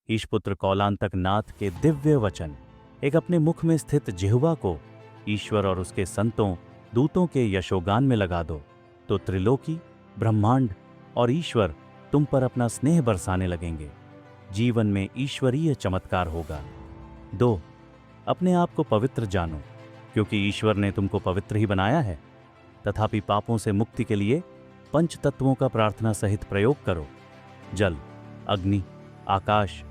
ईशपुत्र कौलांतक नाथ के दिव्य वचन एक अपने मुख में स्थित जिह्वा को ईश्वर और उसके संतों दूतों के यशोगान में लगा दो, तो त्रिलोकी, ब्रह्मांड और ईश्वर तुम पर अपना स्नेह बरसाने लगेंगे। जीवन में ईश्वरीय चमत्कार होगा। 2. अपने आप को पवित्र जानो, क्योंकि ईश्वर ने तुमको पवित्र ही बनाया है। तथापि पापों से मुक्ति के लिए पंच तत्वों का प्रार्थना सहित प्रयोग करो। जल, अग्नि, आकाश,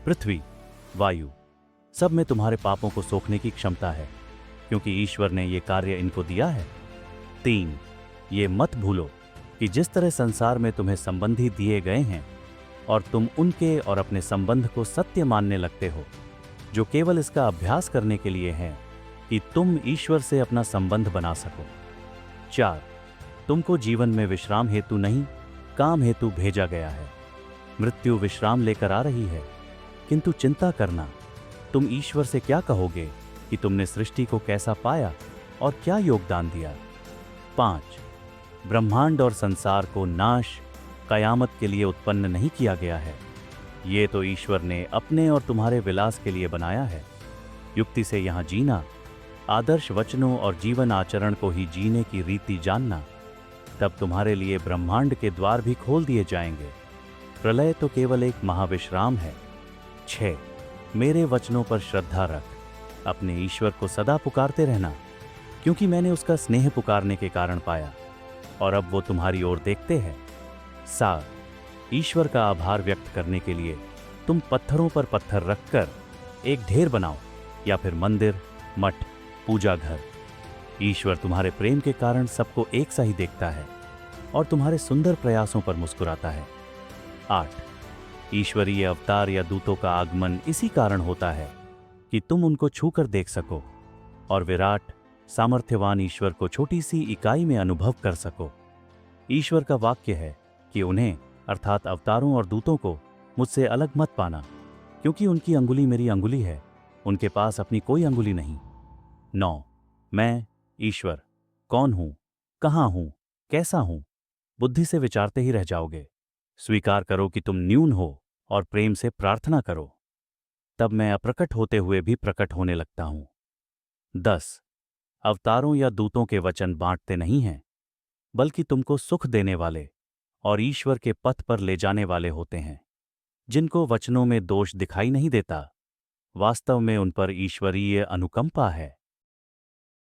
पृथ्वी, वायु, सब में तुम्हारे पापों को सोखने की क्षमता है, क्योंकि ईश्वर ने ये कार्य इनको दिया है। 3. ये मत भूलो कि जिस तरह संसार में तुम्हें संबंधी दिए गए हैं और तुम उनके और अपने संबंध को सत्य मानने लगते हो, जो केवल इसका अभ्यास करने के लिए है कि तुम ईश्वर से अपना संबंध बना सको। 4. तुमको जीवन में विश्राम हेतु नहीं, काम हेतु भेजा गया है। मृत्यु विश्राम लेकर आ रही है, किंतु चिंता करना, तुम ईश्वर से क्या कहोगे कि तुमने सृष्टि को कैसा पाया और क्या योगदान दिया। 5. ब्रह्मांड और संसार को नाश, कयामत के लिए उत्पन्न नहीं किया गया है। ये तो ईश्वर ने अपने और तुम्हारे विलास के लिए बनाया है। युक्ति से यहाँ जीना, आदर्श वचनों और जीवन आचरण को ही जीने की रीति जानना, तब तुम्हारे लिए ब्रह्मांड के द्वार भी खोल दिए जाएंगे। प्रलय तो केवल एक महाविश्राम है। 6. मेरे वचनों पर श्रद्धा रख, अपने ईश्वर को सदा पुकारते रहना, क्योंकि मैंने उसका स्नेह पुकारने के कारण पाया और अब वो तुम्हारी ओर देखते हैं। 7. ईश्वर का आभार व्यक्त करने के लिए तुम पत्थरों पर पत्थर रखकर एक ढेर बनाओ, या फिर मंदिर, मठ, पूजा घर। ईश्वर तुम्हारे प्रेम के कारण सबको एक सा ही देखता है और तुम्हारे सुंदर प्रयासों पर मुस्कुराता है। 8. ईश्वरीय अवतार या दूतों का आगमन इसी कारण होता है कि तुम उनको छूकर देख सको और विराट, सामर्थ्यवान ईश्वर को छोटी सी इकाई में अनुभव कर सको। ईश्वर का वाक्य है कि उन्हें, अर्थात अवतारों और दूतों को, मुझसे अलग मत पाना, क्योंकि उनकी अंगुली मेरी अंगुली है, उनके पास अपनी कोई अंगुली नहीं। 9. मैं, ईश्वर, कौन हूं, कहां हूं, कैसा हूं, बुद्धि से विचारते ही रह जाओगे। स्वीकार करो कि तुम न्यून हो और प्रेम से प्रार्थना करो, तब मैं अप्रकट होते हुए भी प्रकट होने लगता हूं। 10. अवतारों या दूतों के वचन बांटते नहीं हैं, बल्कि तुमको सुख देने वाले और ईश्वर के पथ पर ले जाने वाले होते हैं। जिनको वचनों में दोष दिखाई नहीं देता, वास्तव में उन पर ईश्वरीय अनुकंपा है।